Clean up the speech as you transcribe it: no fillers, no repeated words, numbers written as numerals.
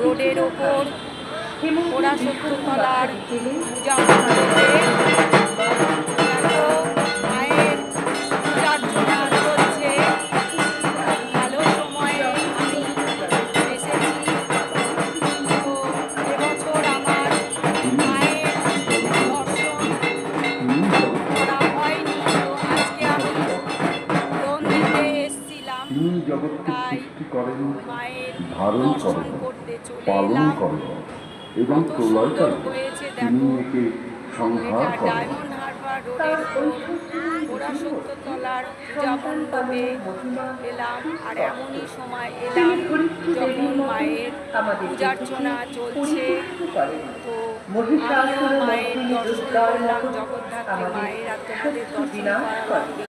রোডের ওপর পরাশক্ততলার পূজা মণ্ডপে দেখো মায়ের পূজার্চনা চলছে। ভালো সময়ে আমি এসেছি। তো এবছর আমার মায়ের দর্শন করা হয়নি, তো আজকে আমি ফোন দিতে এসেছিলাম, তাই মায়ের দর্শন করতে চলে এলাম। কত সুন্দর হয়েছে দেখো। এটা ডায়মন্ড হারবার রোডের পরাশক্ততলার পূজা মণ্ডপে এলাম, আর এমনই সময় এলাম যখন মায়ের পূজার্চনা চলছে। তো আমিও মায়ের দর্শন করলাম, জগদ্ধাত্রী মায়ের, আর তোমাদের দর্শন করালাম।